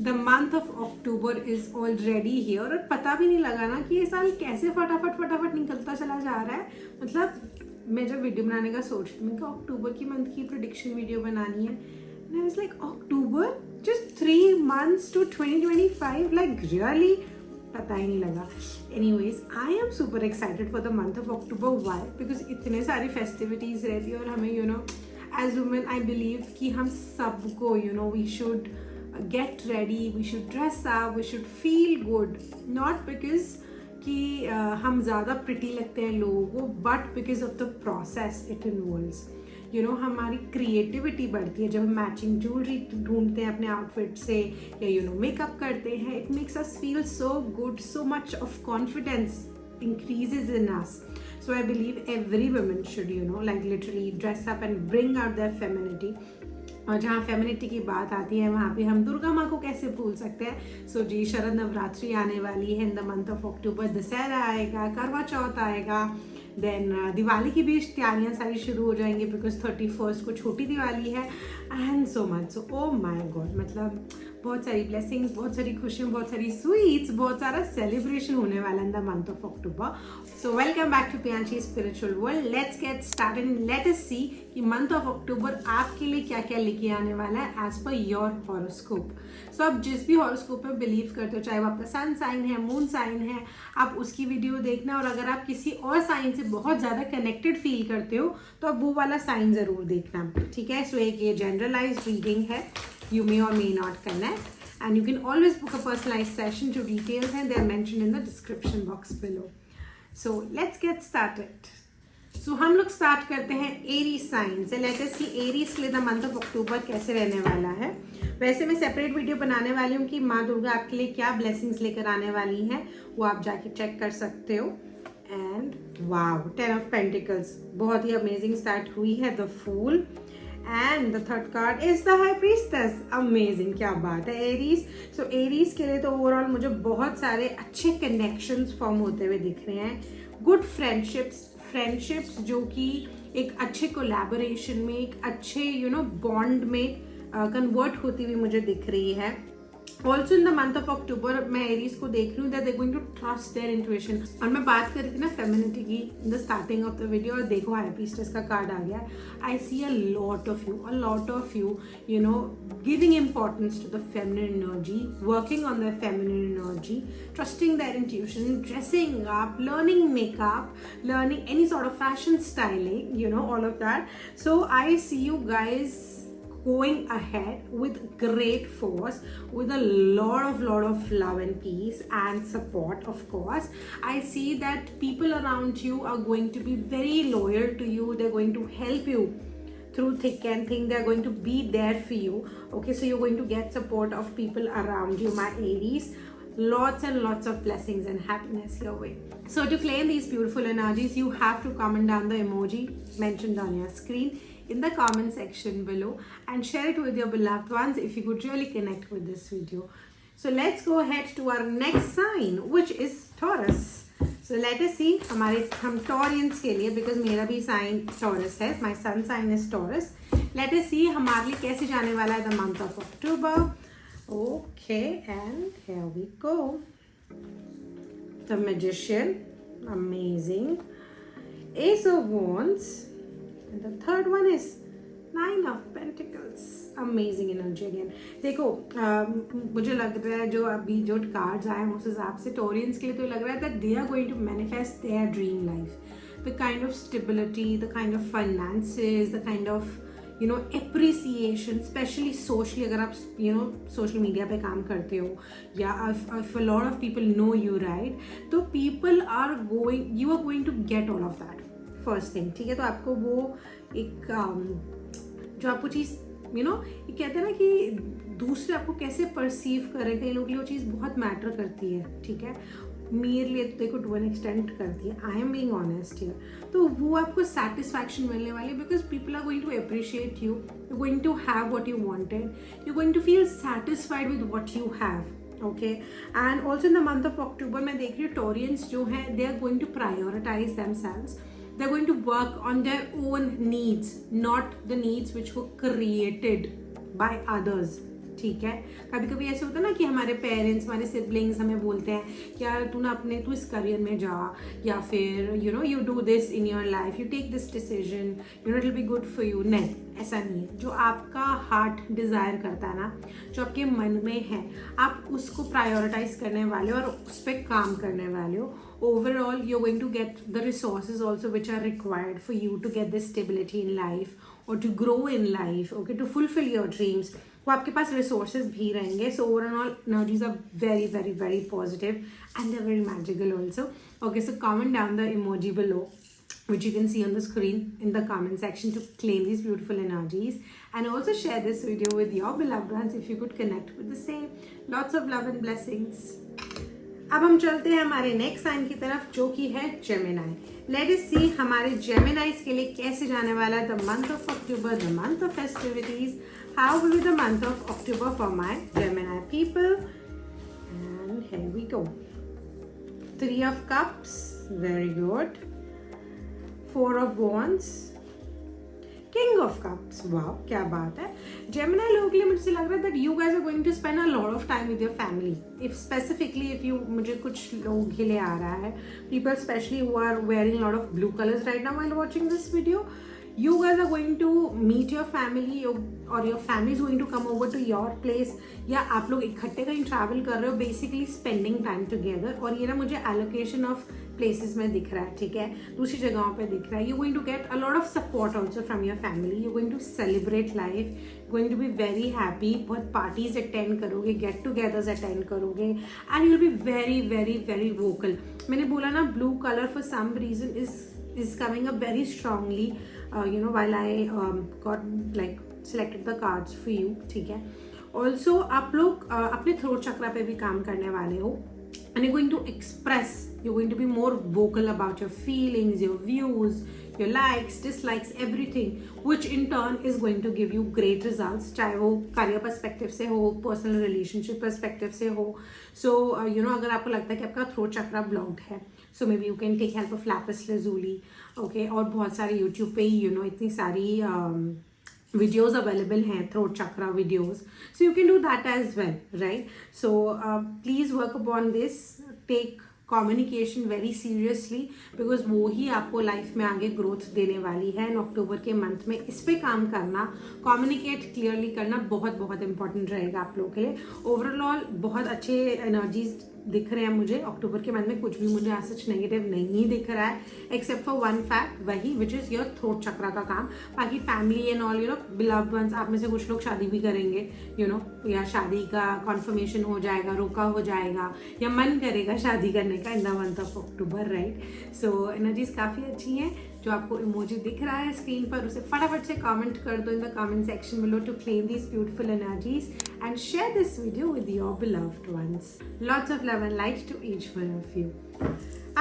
The month of October is already here और पता भी नहीं लगा ना कि ये साल कैसे फटाफट निकलता चला जा रहा है. मतलब मैं जब वीडियो बनाने का सोच रही थी, मैं अक्टूबर की मंथ की प्रोडिक्शन वीडियो बनानी है, and I was like October, just 3 months to 2025, like really पता ही नहीं लगा. Anyways, I am super excited for the month of October. Why? Because इतने सारी फेस्टिविटीज रहती है और हमें एज वुमेन आई बिलीव कि हम सबको we should get ready, we should dress up, we should feel good, not because कि हम ज़्यादा प्रिटी लगते हैं लोगों को, but because of the process it involves. हमारी क्रिएटिविटी बढ़ती है जब हम मैचिंग ज्वेलरी ढूंढते हैं अपने आउटफिट से या मेकअप करते हैं. It makes us feel so good, so much of confidence increases in us. So I believe every woman should like literally dress up and bring out their femininity. और जहाँ femininity की बात आती है वहाँ पे हम दुर्गा माँ को कैसे भूल सकते हैं. सो जी, शरद नवरात्रि आने वाली है इन द मंथ ऑफ अक्टूबर. दशहरा आएगा, करवा चौथ आएगा, देन दिवाली की भी तैयारियाँ सारी शुरू हो जाएंगी बिकॉज 31st को छोटी दिवाली है, and so much. So oh my God, मतलब बहुत सारी ब्लेसिंग्स, बहुत सारी खुशियाँ, बहुत सारी स्वीट्स, बहुत सारा सेलिब्रेशन होने वाला in the month of October. So welcome back to Priyanshi spiritual world. Let's get started and let us see कि मंथ ऑफ अक्टूबर आपके लिए क्या क्या लेके आने वाला है एज पर योर हॉरोस्कोप. सो आप जिस भी हॉरोस्कोप में बिलीव करते हो, चाहे वो आपका सन साइन है, मून साइन है, आप उसकी वीडियो देखना. और अगर आप किसी और साइन से बहुत ज़्यादा कनेक्टेड फील करते हो तो आप वो वाला साइन ज़रूर देखना, ठीक है. सो एक ये जनरलाइज रीडिंग है, you may or may not connect, and you can always book a personalized session to details, and they are mentioned in the description box below. So let's get started. So हम लोग start करते हैं Aries sign से. Late us सी Aries के लिए the month of अक्टूबर कैसे रहने वाला है. वैसे मैं सेपरेट वीडियो बनाने वाली हूँ कि माँ दुर्गा आपके लिए क्या ब्लेसिंग्स लेकर आने वाली हैं, वो आप जाके चेक कर सकते हो. एंड वाव, 10 of Pentacles, बहुत ही अमेजिंग स्टार्ट हुई है. The fool and the third card is the high priestess. Amazing, क्या बात है एरीज. सो एरीज के लिए तो ओवरऑल मुझे बहुत सारे अच्छे कनेक्शंस फॉर्म होते हुए दिख रहे हैं. गुड फ्रेंडशिप्स जो कि एक अच्छे कोलैबोरेशन में, एक अच्छे बॉन्ड में कन्वर्ट होती हुई मुझे दिख रही है. Also in the month of October मैं एरीज को देख रही हूँ that they going to trust their intuition. और मैं बात कर रही थी ना फेमिनिटी की in the starting of the video, और देखो हाई प्रीस्टेस का कार्ड आ गया. I see a lot of you giving importance to the feminine energy, working on their feminine energy, trusting their intuition, dressing up, learning makeup, learning any sort of fashion styling, all of that. So I see you guys going ahead with great force, with a lot of love and peace and support. Of course, I see that people around you are going to be very loyal to you. They're going to help you through thick and thin. They're going to be there for you. Okay, so you're going to get support of people around you, my Aries. Lots and lots of blessings and happiness your way. So to claim these beautiful energies, you have to comment down the emoji mentioned on your screen in the comment section below and share it with your beloved ones if you could really connect with this video. So let's go ahead to our next sign, which is Taurus. So let us see हम Taurians के लिए, because मेरा भी sign Taurus है, my sun sign is Taurus. Let us see हमारे लिए कैसे जाने वाला है the month of October. Okay, and here we go. The Magician, amazing. Ace of Wands. And the third one is 9 of Pentacles. Amazing energy again. देखो मुझे लग रहा है जो अभी जो कार्ड्स आए हैं उस हिसाब से टोरियंस के लिए तो लग रहा है that they are going to manifest their dream life. The kind of stability, the kind of finances, the kind of appreciation, especially socially. अगर आप social media पे काम करते हो या if a lot of people know you, right, तो you are going to get all of that. First thing, ठीक है. तो आपको वो एक जो आपको चीज़ ये कहते हैं ना कि दूसरे आपको कैसे परसीव करें, कई लोगों के लिए वो चीज़ बहुत मैटर करती है, ठीक है. मेरे लिए तो देखो टू एन एक्सटेंट करती है. I am being honest here. तो वो आपको सेटिस्फैक्शन मिलने वाली है because people are going to appreciate you. You going to have what you wanted. You going to feel satisfied with what you have. Okay, and also in the month of October मैं देख रही हूँ Taurians जो हैं they are going to prioritize themselves. They're going to work on their own needs, not the needs which were created by others. ठीक है। कभी कभी ऐसे होता है ना कि हमारे पेरेंट्स, हमारे सिबलिंग्स हमें बोलते हैं कि यार तू इस करियर में जा, या फिर you do this in your life, you take this decision, it will be good for you. नहीं, ऐसा नहीं है। जो आपका हार्ट डिज़ायर करता है ना, जो आपके मन में है, आप उसको प्रायोरिटाइज करने वाले हो और उस पर काम करने वाले हो। Overall you are going to get the resources also which are required for you to get this stability in life और to grow in life, okay, to fulfil your dreams. वो आपके पास रिसोर्सेज भी रहेंगे। So overall energies are very very very positive and they very magical also. Okay, so comment down the emoji below which you can see on the screen in the comment section to claim these beautiful energies, and also share this video with your beloved ones if you could connect with the same. Lots of love and blessings. अब हम चलते हैं हमारे next sign की तरफ, जो कि है जेमिनाई। लेट अस सी हमारे जेमिनाइज के लिए कैसे जाने वाला है the month of October, the month of festivities. How will be the month of October for my Gemini people? And here we go. 3 of cups, very good. 4 of wands, King of cups, wow, क्या बात है। Gemini लोगों के लिए मुझे लग रहा है that you guys are going to spend a lot of time with your family. If you, मुझे कुछ लोगों के लिए आ रहा है, people especially who are wearing a lot of blue colors right now while watching this video, you guys are going to meet your family, or your family is going to come over to your place, या आप लोग इकट्ठे कहीं travel कर रहे हो, basically spending time together. और ये ना मुझे एलोकेशन ऑफ प्लेसेस में दिख रहा है, ठीक है, दूसरी जगहों पे दिख रहा है। You going to get a lot of support also from your family, you going to celebrate life, going to be very happy. बहुत पार्टीज अटेंड करोगे, गेट टुगेदर्स अटेंड करोगे, and you will be very very very vocal. मैंने बोला ना, blue colour for some reason is coming up very strongly, while I got like selected the cards for you, ठीक है। Also आप लोग अपने throat चक्रा पे भी काम करने वाले हो, and you're going to express, you're going to be more vocal about your feelings, your views, your likes, dislikes, everything, which in turn is going to give you great results, चाहे वो career perspective से हो, personal relationship perspective से हो। So अगर आपको लगता है कि आपका थ्रोट चक्रा ब्लॉक्ड है, so maybe you can take help of lapis lazuli, okay, और बहुत सारे YouTube पे ही इतनी सारी videos available हैं throat chakra videos, so you can do that as well, right? So please work upon this, take communication very seriously, because वो ही आपको life में आगे ग्रोथ देने वाली है। एंड अक्टूबर के मंथ में इस पे काम करना, कम्युनिकेट क्लियरली करना बहुत बहुत इंपॉर्टेंट रहेगा आप लोगों के लिए। ओवरऑल बहुत अच्छे एनर्जीज दिख रहे हैं मुझे अक्टूबर के मंथ में। कुछ भी मुझे आज सच नेगेटिव नहीं दिख रहा है, एक्सेप्ट फॉर वन फैक्ट, वही which is your throat chakra का काम। बाकी family and all beloved ones, आप में से कुछ लोग शादी भी करेंगे, या शादी का कॉन्फर्मेशन हो जाएगा, रोका हो जाएगा, या मन करेगा शादी करने का इन the month of October, right? So energies काफ़ी अच्छी हैं। जो आपको इमोजी दिख रहा है स्क्रीन पर, उसे फटाफट से कमेंट कर दो in the comment section below to claim this beautiful energies and share this video with your beloved ones. Lots of love and light to each one of you.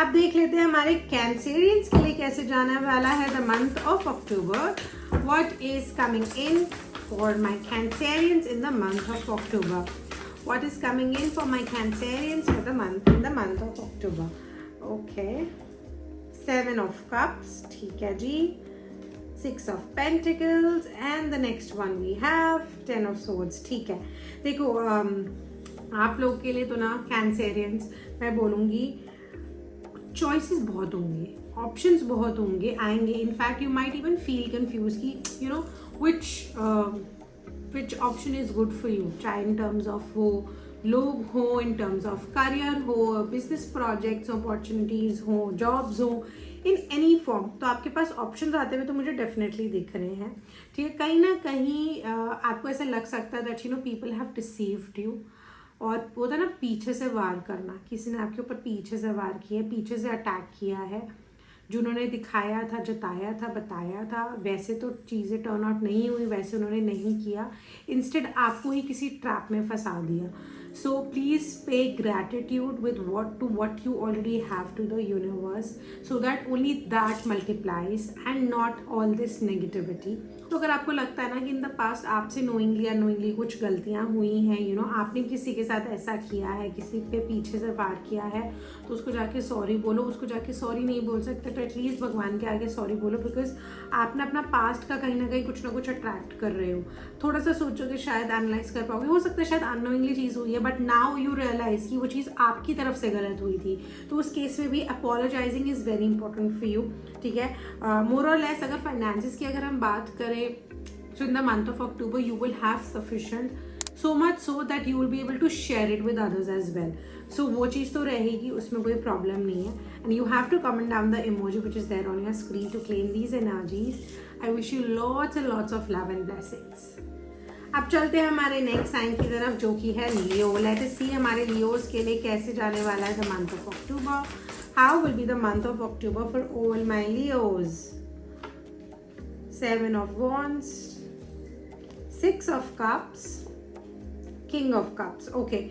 अब देख लेते हैं हमारे कैंसेरियंस के लिए कैसे जाने वाला है the month of October. What is coming in for my Cancerians in the month of October? What is coming in for my Cancerians for the month, in the month of October? Okay, 7 of Cups, ठीक है जी, 6 of Pentacles, and the next one we have 10 of Swords, ठीक है। देखो आप लोग के लिए तो ना कैंसेरियंस, मैं बोलूँगी चॉइसेस बहुत होंगे, ऑप्शंस बहुत होंगे, आएंगे। In fact you might even feel confuse कि which option is good for you, चाहे in terms of वो लोग हो, in terms of career हो, business projects, opportunities हो, jobs हो, in any form। तो आपके पास options आते हुए तो मुझे definitely दिख रहे हैं, ठीक है। कहीं ना कहीं आपको ऐसा लग सकता है that people have deceived you, और वो था ना पीछे से वार करना, किसी ने आपके ऊपर पीछे से वार किया, पीछे से अटैक किया है। जिन्होंने दिखाया था, जताया था, बताया था, वैसे तो चीज़ें टर्न आउट नहीं हुई, वैसे उन्होंने नहीं किया, इंस्टेड आपको ही किसी ट्रैप में फंसा दिया। So please pay gratitude with what you already have to the universe, so that only that multiplies and not all this negativity. तो अगर आपको लगता है ना कि इन द पास्ट आपसे नोइंगली या नोइंगली कुछ गलतियाँ हुई हैं, यू नो आपने किसी के साथ ऐसा किया है, किसी पे पीछे से वार किया है, तो उसको जाके सॉरी बोलो. उसको जाके सॉरी नहीं बोल सकते तो एटलीस्ट भगवान के आगे सॉरी बोलो, बिकॉज आपने अपना पास्ट का कहीं ना कुछ अट्रैक्ट कर रहे हो. थोड़ा सा सोचोगे शायद एनालाइज कर पाओगे, हो सकता है शायद अननोइंगली चीज़ हुई है, बट नाउ यू रियलाइज कि वो चीज़ आपकी तरफ से गलत हुई थी. तो उस केस में भी apologising is very important for you. ठीक है, मोर और लेस अगर फाइनेंसिस की अगर हम बात करें, so in the month of October you will have sufficient, so much so that you will be able to share it with others as well. So वो चीज़ तो रहेगी, उसमें कोई प्रॉब्लम नहीं है. And you have to comment down the emoji which is there on your screen to claim these energies. I wish you lots and lots of love and blessings. अब चलते हैं हमारे नेक्स्ट साइन की तरफ, जो कि है लियो. लेट अस सी हमारे लियोज के लिए कैसे जाने वाला है the month of October. How will be the month of October for all my Leos. 7 of Wands, 6 of Cups, King of Cups. Okay,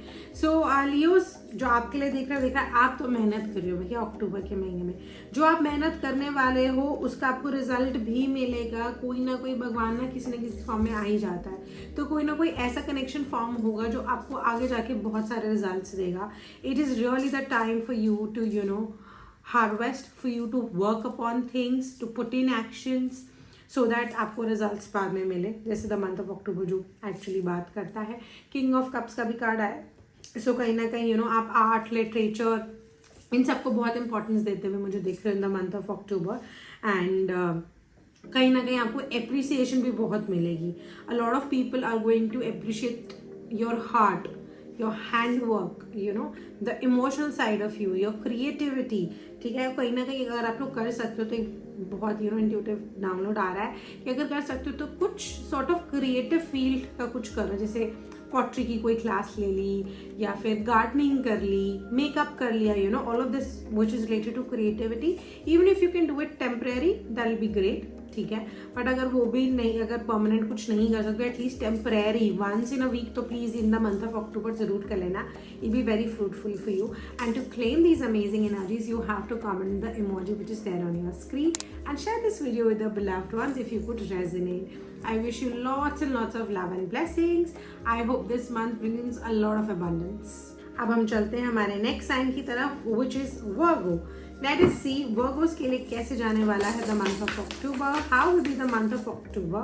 so Leos जो आपके लिए देख रहा है, आप तो मेहनत कर रहे हो भैया अक्टूबर के महीने में. जो आप मेहनत करने वाले हो उसका आपको रिजल्ट भी मिलेगा. कोई ना कोई भगवान ना किसी फॉर्म में आ ही जाता है, तो कोई ना कोई ऐसा कनेक्शन फॉर्म होगा जो आपको आगे जाके बहुत सारे रिजल्ट्स देगा. It is really the time for you to you know harvest, for you to work upon things, to put in actions, so that आपको रिजल्ट्स बाद में मिले. जैसे द मंथ ऑफ अक्टूबर जो एक्चुअली बात करता है. किंग ऑफ कप्स का भी कार्ड आया. सो कहीं ना कहीं यू नो आप आर्ट, लिटरेचर, इन सबको बहुत इंपॉर्टेंस देते हुए मुझे दिख रहे हो in the month of October. And कहीं ना कहीं आपको एप्रिसिएशन भी बहुत मिलेगी. A lot of people are going to appreciate your heart, your handwork, you know, the emotional side of you, your creativity. ठीक है, कहीं ना कहीं अगर आप लोग कर सकते हो तो एक बहुत यू नो इंट्यूटिव डाउनलोड आ रहा है कि अगर कर सकते हो तो कुछ सॉर्ट ऑफ क्रिएटिव फील्ड का कुछ करो. जैसे पॉटरी की कोई क्लास ले ली, या फिर गार्डनिंग कर ली, मेकअप कर लिया, you know all of this which is related to creativity. Even if you can do it temporary that will be great. ठीक है, बट अगर वो भी नहीं, अगर परमानेंट कुछ नहीं कर सकते, at least temporary once in a week तो please in the month of October जरूर कर लेना. It be very fruitful for you. And to claim these amazing energies you have to comment the emoji which is there on your screen and share this video with the beloved ones if you could resonate. I wish you lots and lots of love and blessings. I hope this month brings a lot of abundance. अब हम चलते हैं हमारे next sign की तरफ, which is Virgo. Let us see Virgos के लिए कैसे जाने वाला है the month of October. How will be the month of October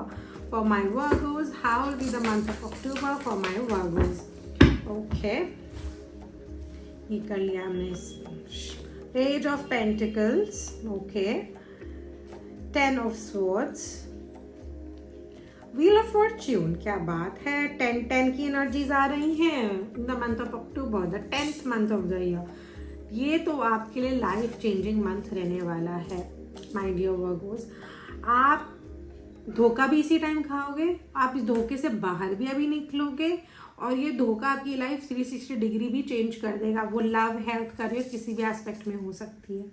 for my Virgos? How will be the month of October for my Virgos? Okay. ये कर लिया हमने. Page of Pentacles. Okay. 10 of Swords. Wheel of Fortune. क्या बात है. 10 की energies आ रही हैं in the month of October, the 10th month of the year. ये तो आपके लिए लाइफ चेंजिंग मंथ रहने वाला है माय डियर वर्गोस. आप धोखा भी इसी टाइम खाओगे, आप इस धोखे से बाहर भी अभी निकलोगे, और ये धोखा आपकी लाइफ 360 डिग्री भी चेंज कर देगा. वो लव, हेल्थ, करियर किसी भी एस्पेक्ट में हो सकती है.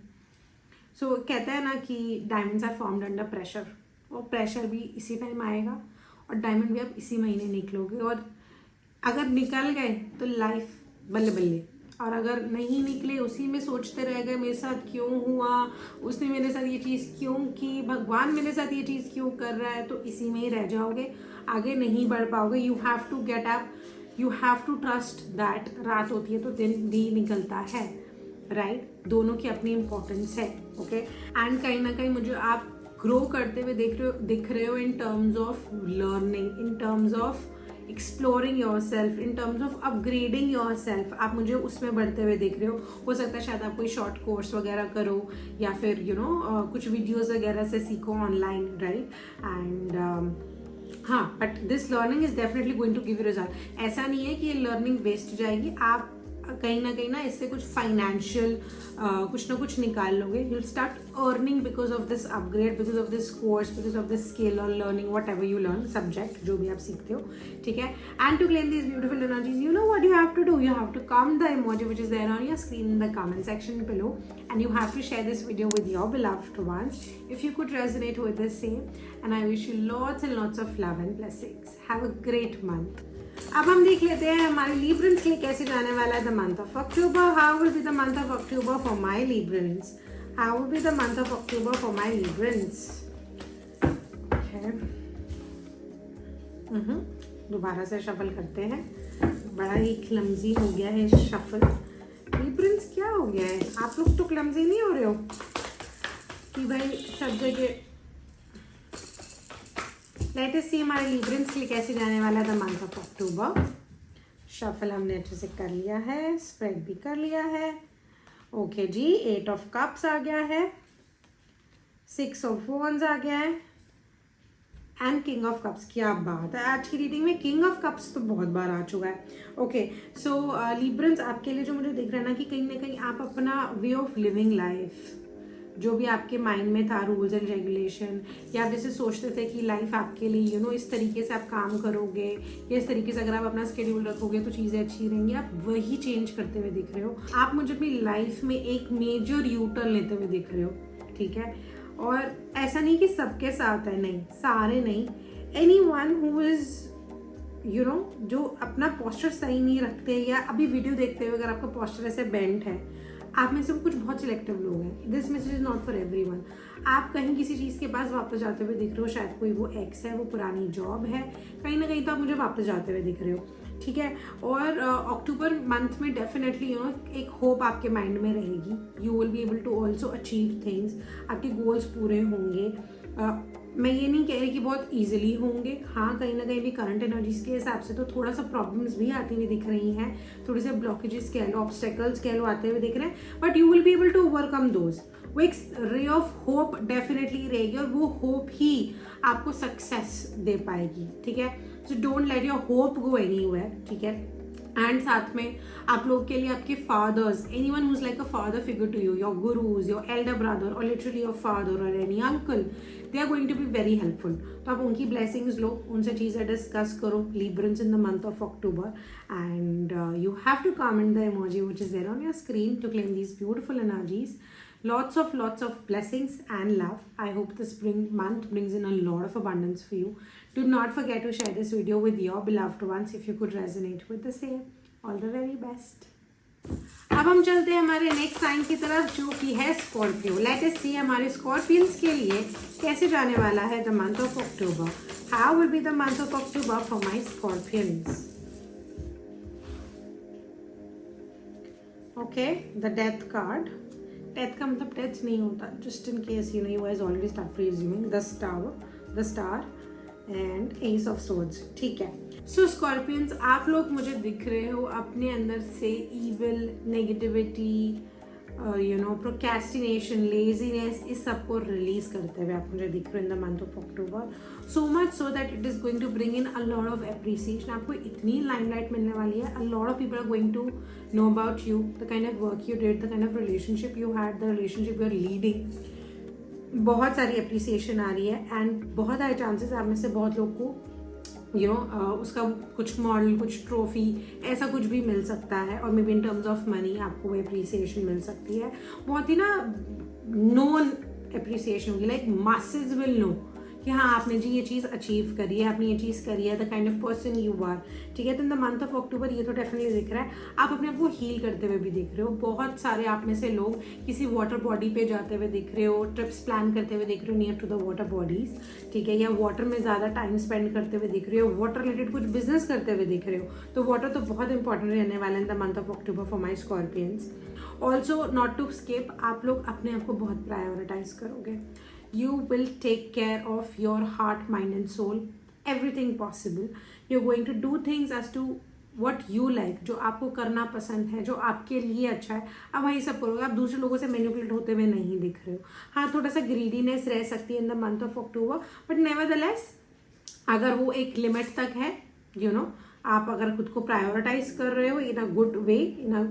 सो कहते हैं ना कि diamonds are formed under pressure, और प्रेशर भी इसी टाइम आएगा, और डायमंड भी आप इसी महीने निकलोगे. और अगर निकल गए तो लाइफ बल्ले बल्ले, और अगर नहीं निकले, उसी में सोचते रह गए मेरे साथ क्यों हुआ, उसने मेरे साथ ये चीज़ क्यों की, भगवान मेरे साथ ये चीज़ क्यों कर रहा है, तो इसी में ही रह जाओगे, आगे नहीं बढ़ पाओगे. You have to get up, you have to trust that. रात होती है तो दिन भी निकलता है, राइट? दोनों की अपनी इम्पोर्टेंस है. ओके, एंड कहीं ना कहीं मुझे आप ग्रो करते हुए दिख रहे हो इन terms of learning, in terms of exploring your self, in terms of upgrading your self. आप मुझे उसमें बढ़ते हुए देख रहे हो सकता है शायद आप कोई शॉर्ट कोर्स वगैरह करो, या फिर यू नो कुछ वीडियोस वगैरह से सीखो ऑनलाइन, राइट? एंड हाँ, but this learning is definitely going to give you result. ऐसा नहीं है कि ये लर्निंग वेस्ट जाएगी. आप कहीं ना इससे कुछ फाइनेंशियल कुछ ना कुछ निकाल लोगे. You will start earning because of this upgrade, because of this course, because of this skill और learning, whatever you learn, subject जो भी आप सीखते हो. ठीक है, and to claim this beautiful energies, you know what you have to do. You have to comment the emoji which is there on your screen in the comment section below, and you have to share this video with your beloved ones if you could resonate with the same. And I wish you lots and lots of love and blessings. Have a great month. अब हम देख लेते हैं हमारे Librans के लिए कैसे जाने वाला है the month of October. How will be the month of October for my Librans. How will be the month of October for my Librans. दोबारा से शफल करते हैं. बड़ा ही क्लमजी हो गया है शफल. लिब्रंस क्या हो गया है? आप लोग तो क्लमजी नहीं हो रहे हो कि भाई सब जगह. लेट अस सी हमारे लिब्रंस के लिए कैसे जाने वाला है the month of October. Shuffle हमने अच्छे से कर लिया है, स्प्रेड भी कर लिया है. ओके जी, 8 ऑफ कप्स आ गया है, 6 ऑफ वॉन्ड्स आ गया है एंड किंग ऑफ कप्स. क्या बात है, आज की रीडिंग में किंग ऑफ कप्स तो बहुत बार आ चुका है. ओके सो लिब्रंस, आपके लिए जो मुझे दिख रहा है ना कि कहीं ना कहीं आप अपना वे ऑफ लिविंग लाइफ, जो भी आपके माइंड में था रूल्स एंड रेगुलेशन, या आप जैसे सोचते थे कि लाइफ आपके लिए इस तरीके से आप काम करोगे या इस तरीके से अगर आप अपना स्केड्यूल रखोगे तो चीज़ें अच्छी रहेंगी, आप वही चेंज करते हुए दिख रहे हो. आप मुझे अपनी लाइफ में एक मेजर यू टर्न लेते हुए दिख रहे हो. ठीक है, और ऐसा नहीं कि सबके साथ है, नहीं, सारे नहीं. एनी वन हु इज़ जो अपना पोस्चर सही नहीं रखते, या अभी वीडियो देखते हुए अगर आपका पोस्चर ऐसे बेंट है, आप में से कुछ बहुत सिलेक्टिव लोग हैं. This message is not for everyone. आप कहीं किसी चीज़ के पास वापस जाते हुए दिख रहे हो, शायद कोई वो एक्स है, वो पुरानी जॉब है, कहीं ना कहीं तो आप मुझे वापस जाते हुए दिख रहे हो. ठीक है, और अक्टूबर मंथ में डेफिनेटली एक होप आपके माइंड में रहेगी. You will be able to also achieve things. आपके गोल्स पूरे होंगे. मैं ये नहीं कह रही कि बहुत ईजिली होंगे. हाँ, कहीं ना कहीं भी करंट एनर्जीज के हिसाब से तो थोड़ा सा प्रॉब्लम्स भी आती हुई दिख रही हैं, थोड़े से ब्लॉकेजेस कह लो, ऑब्स्टेकल्स कह लो, आते हुए दिख रहे हैं. But you will be able to overcome those. वो एक रे ऑफ होप डेफिनेटली रहेगी, और वो होप ही आपको सक्सेस दे पाएगी. ठीक है, so don't let your hope go anywhere. ठीक है, एंड साथ में आप लोग के लिए आपके fathers, anyone who is like a father figure to you, your gurus, your elder brother, और लिटरली योर फादर और any uncle, they are going to be very helpful. तो आप उनकी ब्लेसिंग्स लो, उनसे चीज़ें डिस्कस करो. Librans in the month of October, and you have to comment the emoji which is there on your screen to claim these beautiful energies. Lots of blessings and love. I hope this month brings in a lot of abundance for you. Do not forget to share this video with your beloved ones if you could resonate with the same. All the very best. अब हम चलते हैं हमारे next sign की तरफ, जो कि है स्कॉर्पियो. लेट अस सी हमारे स्कॉर्पियंस के लिए कैसे जाने वाला है the month of October. How will be the month of October for my Scorpions. Okay, the death card. Death का मतलब डेथ नहीं होता, just in case you guys already start presuming. The star and ace of swords. ठीक है, सो Scorpions, आप लोग मुझे दिख रहे हो अपने अंदर से ईविल, नेगेटिविटी, प्रोक्रेस्टिनेशन, लेजीनेस, इस सब को रिलीज करते हुए आप मुझे दिख रहे हो in the month of October. So much so that it is going to bring in a lot of appreciation. आपको इतनी लाइमलाइट मिलने वाली है. A lot of people are going to know about you, the kind of work you did, the kind of relationship you had, the relationship you are leading. बहुत सारी appreciation आ रही है, and बहुत सारे चांसेस आप में से बहुत लोग को उसका कुछ मॉडल, कुछ ट्रॉफी, ऐसा कुछ भी मिल सकता है, और may be in terms of money आपको वो एप्रिसिएशन मिल सकती है. बहुत ही नोन एप्रिसिएशन होगी, लाइक मासेस विल नो कि हाँ आपने जी ये चीज़ अचीव करी है, आपने ये चीज़ करी है, the kind of person you are. ठीक है, तो in the month of October ये तो डेफिनेटली दिख रहा है. आप अपने आप को हील करते हुए भी दिख रहे हो. बहुत सारे आप में से लोग किसी वाटर बॉडी पे जाते हुए दिख रहे हो, ट्रिप्स प्लान करते हुए दिख रहे हो near to the water bodies. ठीक है, या वाटर में ज़्यादा टाइम स्पेंड करते हुए दिख रहे हो, वाटर रिलेटेड कुछ बिजनेस करते हुए दिख रहे हो. तो वाटर तो बहुत इंपॉर्टेंट रहने वाला है in the month of October for my Scorpions. Also not to skip, आप लोग अपने आप को बहुत प्रायोरिटाइज करोगे. You will take care of your heart, mind and soul, everything possible. You're going to do things as to what you like, जो आपको करना पसंद है, जो आपके लिए अच्छा है, अब वही सब करोगे. आप दूसरे लोगों से मैनिपुलेट होते हुए नहीं दिख रहे हो. हाँ, थोड़ा सा ग्रीडीनेस रह सकती है in the month of October, but nevertheless अगर वो एक लिमिट तक है, आप अगर खुद को प्रायोरिटाइज कर रहे हो in a good way, in a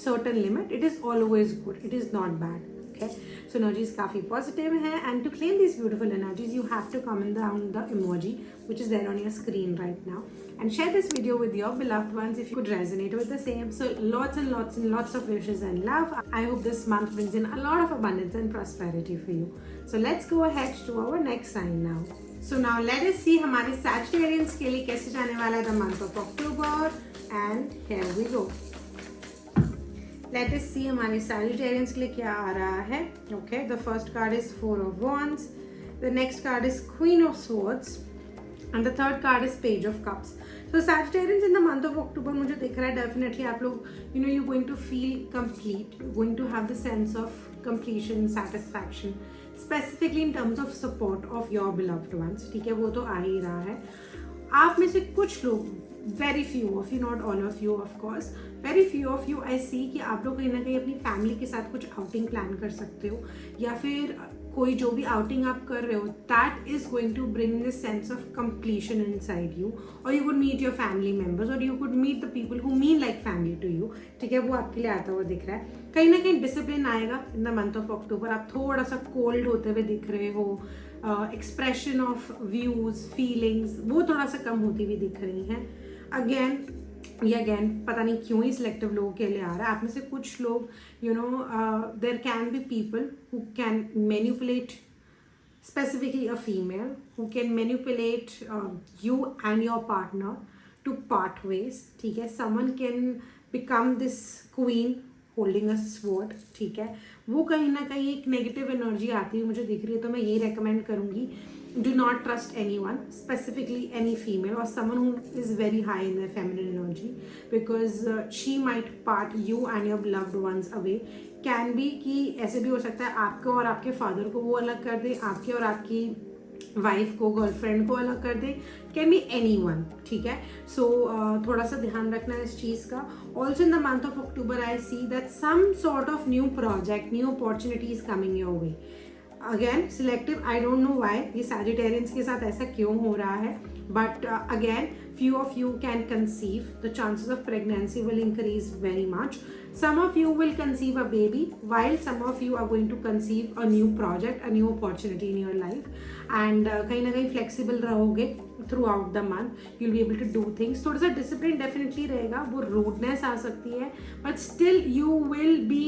certain limit, it is always good, it is not bad. Okay, so energies काफी positive है, and to claim these beautiful energies you have to comment down the emoji which is there on your screen right now, and share this video with your beloved ones if you could resonate with the same. So lots and lots and lots of wishes and love. I hope this month brings in a lot of abundance and prosperity for you. So let's go ahead to our next sign now. So now let us see हमारे Sagittarians के लिए कैसे जाने वाला है the month of October, and here we go. Let us see हमारे Sagittarians के लिए क्या आ रहा है। Okay, the first card is 4 of Wands, the next card is Queen of Swords, and the third card is page of cups. So Sagittarians in the month of October मुझे दिख रहा है डेफिनेटली आप लोग you going to feel complete, you going to have the sense of completion, satisfaction, specifically in terms of support of your beloved ones. ठीक है, वो तो आ ही रहा है। आप में से कुछ लोग, very few of you, not all of you of course, very few of you I see कि आप लोग कहीं ना कहीं अपनी फैमिली के साथ कुछ आउटिंग प्लान कर सकते हो, या फिर कोई जो भी आउटिंग आप कर रहे हो that is going to bring this sense of completion inside you, और you would meet your family members, और you could meet the people who mean like family to you. ठीक है, वो आपके लिए आता हुआ दिख रहा है। कहीं ना कहीं डिसिप्लिन आएगा इन द मंथ ऑफ अक्टूबर। आप थोड़ा सा कोल्ड होते हुए दिख रहे हो, एक्सप्रेशन ऑफ व्यूज, फीलिंग्स वो थोड़ा सा कम होती हुई दिख रही हैं। अगेन पता नहीं क्यों ही सिलेक्टिव लोगों के लिए आ रहा है। आप में से कुछ लोग there can be people who can manipulate, specifically a female who can manipulate you and your partner to part ways. ठीक है, someone can become this queen holding a sword. ठीक है, वो कहीं ना कहीं एक नेगेटिव एनर्जी आती है मुझे दिख रही है, तो मैं ये रेकमेंड करूँगी, do not trust anyone, specifically any female or someone who is very high in their feminine energy, because she might part you and your loved ones away. Can be कि ऐसे भी हो सकता है आपको और आपके फादर को वो अलग कर दे, आपके और आपकी वाइफ को, गर्लफ्रेंड को अलग कर दे, कैन बी एनी वन। ठीक है, सो थोड़ा सा ध्यान रखना है इस चीज़ का। Also in the month of October I see that some sort of new project, new opportunity is coming your way. Again selective, I don't know why ये सैजिटेरियंस के साथ ऐसा क्यों हो रहा है, but again few of you can conceive, the chances of pregnancy will increase very much. Some of you will conceive a baby, while some of you are going to conceive a new project, a new opportunity in your life, and कहीं ना कहीं flexible रहोगे throughout the month. You'll be able to do things. थोड़ा सा discipline definitely रहेगा, वो rudeness आ सकती है, but still you will be,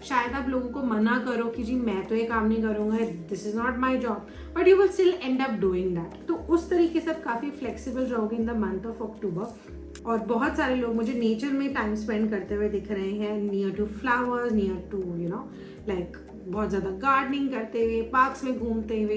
शायद आप लोगों को मना करो कि जी मैं तो ये काम नहीं करूँगा, this is not my job, but you will still end up doing that. तो उस तरीके से आप काफ़ी flexible रहोगे in the month of October. और बहुत सारे लोग मुझे नेचर में टाइम स्पेंड करते हुए दिख रहे हैं, near to flowers, near to like बहुत ज़्यादा गार्डनिंग करते हुए, पार्क्स में घूमते हुए,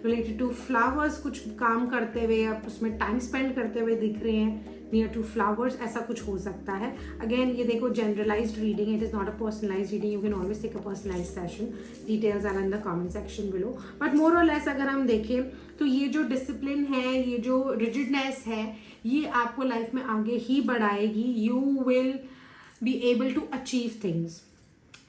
रिलेटेड टू फ्लावर्स कुछ काम करते हुए, आप उसमें टाइम स्पेंड करते हुए दिख रहे हैं, नियर टू फ्लावर्स, ऐसा कुछ हो सकता है। अगेन ये देखो generalized reading, it is not a personalized reading, you can always take a personalized session, details are in the comment section below. But more और लेस अगर हम देखें तो ये जो डिसिप्लिन है, ये जो रिजिडनेस है, ये आपको लाइफ में आगे ही बढ़ाएगी। You will be able to achieve things.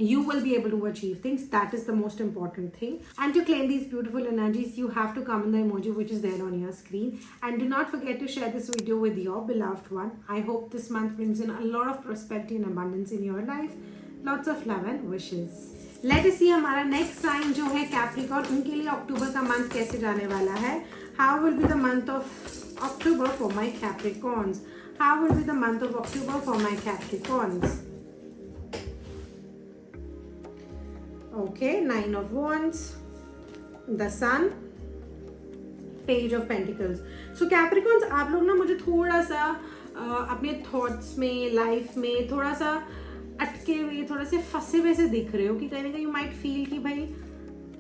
You will be able to achieve things. That is the most important thing. And to claim these beautiful energies, you have to comment the emoji which is there on your screen. And do not forget to share this video with your beloved one. I hope this month brings in a lot of prosperity and abundance in your life. Lots of love and wishes. Let us see हमारा next sign जो है Capricorn, उनके लिए अक्टूबर का month कैसे जाने वाला है. How will be the month of October for my Capricorns? How will be the month of October for my Capricorns? Okay, 9 of Wands, the Sun, Page of Pentacles. So Capricorns, आप लोग ना मुझे थोड़ा सा अपने थॉट्स में, life में थोड़ा सा अटके हुए, थोड़ा से फंसे हुए से दिख रहे हो कि कहीं ना कहीं यू माइट फील कि भाई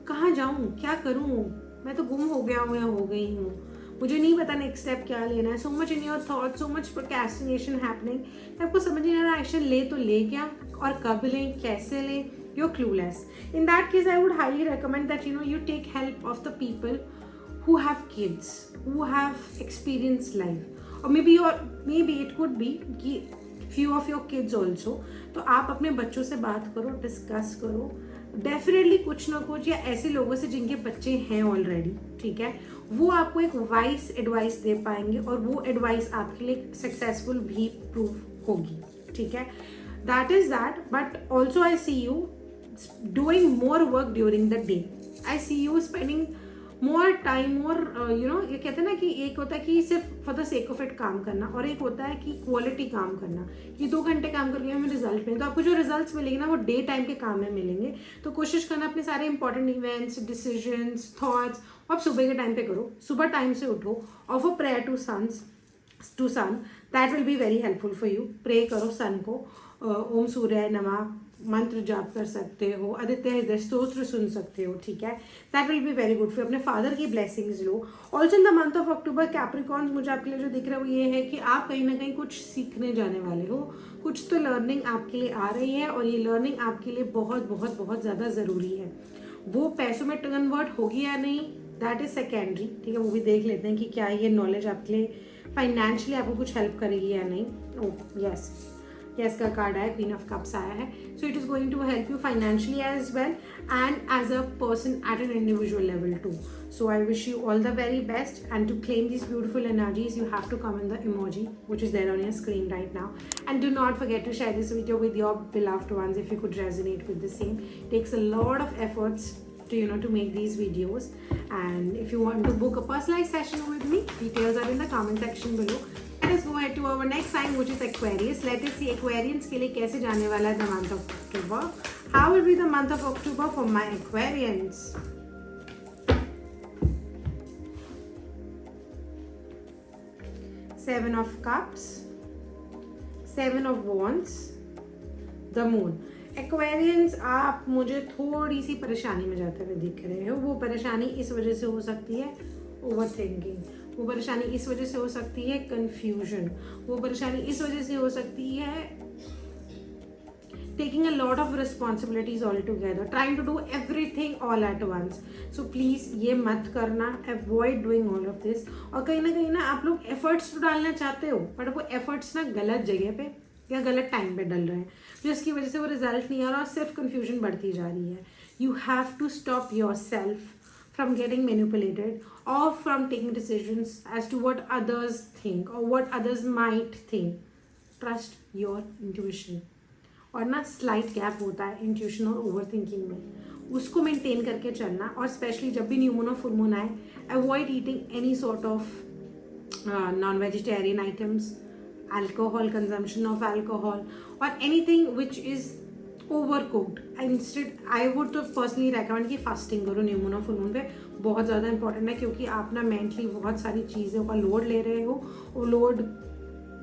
कहाँ जाऊँ, क्या करूँ, मैं तो गुम हो गया हूँ या हो गई हूँ, मुझे नहीं पता नेक्स्ट स्टेप क्या लेना है. So much in your thought, so much procrastination happening. आपको समझ नहीं आ रहा एक्शन ले तो ले क्या और कब लें, कैसे लें. You're clueless. In that case, I would highly recommend that you take help of the people who have kids, who have experienced life, or maybe it could be कि few of your kids also. तो आप अपने बच्चों से बात करो, discuss करो. Definitely कुछ ना कुछ, या ऐसे लोगों से जिनके बच्चे हैं ऑलरेडी, ठीक है, वो आपको एक वाइस एडवाइस दे पाएंगे और वो एडवाइस आपके लिए सक्सेसफुल भी प्रूव होगी. ठीक है, that is that. But also I see you doing more work during the day. I see you spending more time, more ये कहते हैं ना कि एक होता है कि सिर्फ for the sake of it काम करना, और एक होता है कि क्वालिटी काम करना, कि 2 घंटे काम करके हमें रिजल्ट मिले। तो आपको जो रिजल्ट्स मिलेंगे ना वो डे टाइम के काम में मिलेंगे। तो कोशिश करना अपने सारे इंपॉर्टेंट इवेंट्स, डिसीजंस, थॉट्स आप सुबह के टाइम पे करो। सुबह टाइम से उठो, offer prayer to sun, that will be very helpful for you. Pray करो सन को, ओम सूर्याय नमः मंत्र जाप कर सकते हो, आदित्य हृदय स्तोत्र सुन सकते हो, ठीक है। That will be very good for अपने फादर की blessings low. Also in the month of October Capricorns, मुझे आपके लिए जो दिख रहा है वो ये है कि आप कहीं ना कहीं कुछ सीखने जाने वाले हो, कुछ तो लर्निंग आपके लिए आ रही है, और ये लर्निंग आपके लिए बहुत बहुत बहुत ज़्यादा ज़रूरी है। वो पैसों में कन्वर्ट होगी या नहीं, दैट इज सेकेंडरी, ठीक है। वो भी देख लेते हैं कि क्या ये नॉलेज आपके लिए फाइनेंशियली आपको कुछ हेल्प करेगी या नहीं। ओह यस का कार्ड आया, क्वीन ऑफ कप्स आया है। So it is going to help you financially as well and as a person at an individual level too. So I wish you all the very best, and to claim these beautiful energies you have to comment the emoji which is there on your screen right now, and do not forget to share this video with your beloved ones if you could resonate with the same. It takes a lot of efforts to make these videos, and if you want to book a personalized session with me, details are in the comment section below. Let us go ahead to our next sign which is Aquarius. Let us see Aquarians के लिए कैसे जाने वाला है the month of October. How will be the month of October for my Aquarians? Seven of Cups, Seven of Wands, the Moon. Aquarians, आप मुझे थोड़ी सी परेशानी में जाते हुए दिख रहे हो। वो परेशानी इस वजह से हो सकती है ओवर थिंकिंग, वो परेशानी इस वजह से हो सकती है कंफ्यूजन, वो परेशानी इस वजह से हो सकती है taking a lot of responsibilities all together, trying to do everything all at once. So please ये मत करना, avoid doing all of this. और कहीं ना आप लोग efforts तो डालना चाहते हो, but वो efforts ना गलत जगह पे या गलत टाइम पे डल रहे हैं, जिसकी वजह से वो रिजल्ट नहीं आ रहा और सिर्फ कंफ्यूजन बढ़ती जा रही है। You have to stop yourself from getting manipulated or from taking decisions as to what others think or what others might think. Trust your intuition. और ना स्लाइट गैप होता है इंट्यूशन और ओवर थिंकिंग में, उसको मेंटेन करके चलना। और स्पेशली जब भी न्यू मून और फुल मून आए, avoid eating any sort of non vegetarian items, alcohol, consumption of alcohol और anything which is over cooked. Instead I would तो पर्सनली रेकमेंड कि फास्टिंग करो न्यू मून और फुल मून पे, बहुत ज़्यादा इंपॉर्टेंट है, क्योंकि आप ना मेंटली बहुत सारी चीज़ों का लोड ले रहे हो, और लोड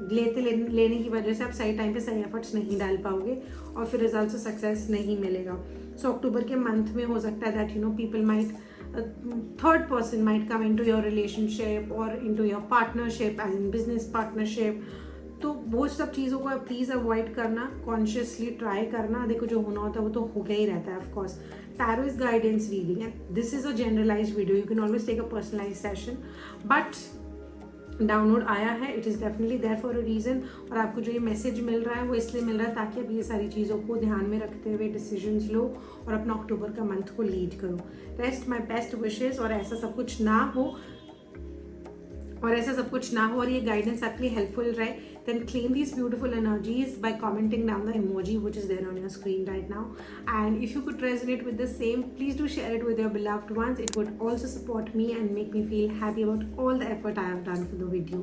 लेने की वजह से आप सही टाइम पे सही एफर्ट्स नहीं डाल पाओगे और फिर रिजल्ट से सक्सेस नहीं मिलेगा। सो अक्टूबर के मंथ में हो सकता है that people might, third person might come into your relationship और into your partnership as in business partnership. तो वो सब चीज़ों को प्लीज़ अवॉइड करना, कॉन्शियसली ट्राई करना। देखो जो होना होता है वो तो हो गया ही रहता है of course. Tarot is guidance reading and this is a generalized video, you can always take a personalized session, but download आया है, it is definitely there for a reason. और आपको जो ये मैसेज मिल रहा है वो इसलिए मिल रहा है ताकि आप ये सारी चीज़ों को ध्यान में रखते हुए डिसीजंस लो और अपना अक्टूबर का मंथ को लीड करो। रेस्ट माई बेस्ट विशेज़, और ऐसा सब कुछ ना हो और ये गाइडेंस आपके लिए हेल्पफुल रहे, then claim these beautiful energies by commenting down the emoji which is there on your screen right now. And if you could resonate with the same, please do share it with your beloved ones. It would also support me and make me feel happy about all the effort I have done for the video.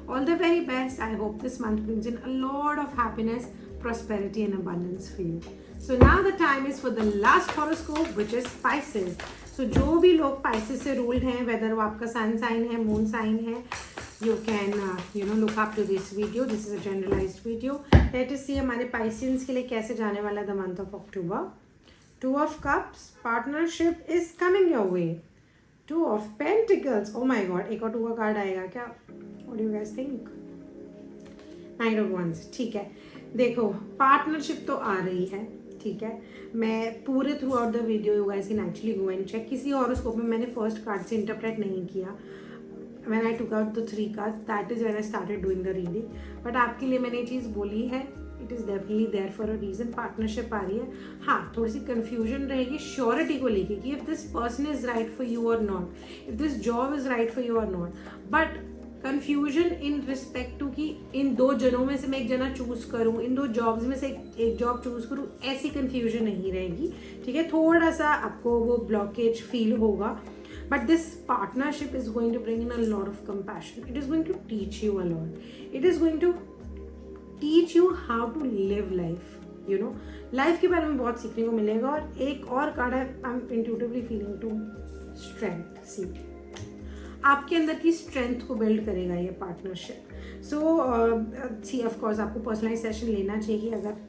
All the very best. I hope this month brings in a lot of happiness, prosperity and abundance for you. So now the time is for the last horoscope, which is Pisces. So जो भी लोग Pisces से ruled हैं, whether वो आपका sun sign है, moon sign है, you can look up to this video. This is a generalized video. Let us see हमारे Pisceans के लिए कैसे जाने वाला the month of October. Two of Cups, partnership is coming your way. Two of Pentacles, oh my God, एक और 2 का card आएगा क्या? What do you guys think? Nine of Wands, ठीक है। देखो पार्टनरशिप तो आ रही है, ठीक है। मैं पूरे throughout the video you guys can actually go and check. किसी हॉरोस्कोप में मैंने फर्स्ट कार्ड से इंटरप्रेट नहीं किया। When I took out the 3 cards, that is when I started doing the reading. But आपके लिए मैंने ये चीज़ बोली है, it is definitely there for a reason. Partnership आ रही है, हाँ थोड़ी सी कन्फ्यूजन रहेगी श्योरिटी को लेके कि if this person is right for you or not, if this job is right for you or not. But confusion in respect to कि इन 2 जनों में से मैं एक जना चूज करूँ, इन 2 जॉब्स में से एक जॉब चूज करूँ, ऐसी कन्फ्यूजन नहीं रहेगी, ठीक है। थोड़ा सा आपको वो ब्लॉकेज फील होगा, but this partnership is going to bring in a lot of compassion. It is going to teach you a lot. It is going to teach you how to live life. You know, life के बारे में बहुत सीखने को मिलेगा. और एक और कार्ड है, I am intuitively feeling to strength. See, आपके अंदर की स्ट्रेंथ को बिल्ड करेगा ये partnership. So see, of course आपको पर्सनलाइज सेशन लेना चाहिए अगर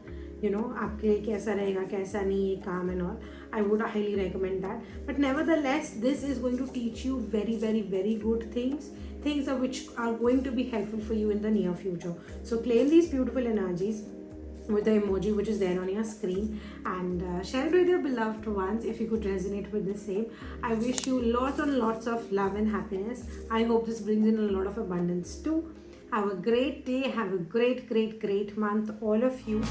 you know आपके लिए कैसा रहेगा कैसा नहीं ये काम and all. I would highly recommend that. But nevertheless, this is going to teach you very, very, very good things which are going to be helpful for you in the near future. So claim these beautiful energies with the emoji which is there on your screen, and share it with your beloved ones if you could resonate with the same. I wish you lots and lots of love and happiness. I hope this brings in a lot of abundance too. Have a great day. Have a great, great, great month, all of you.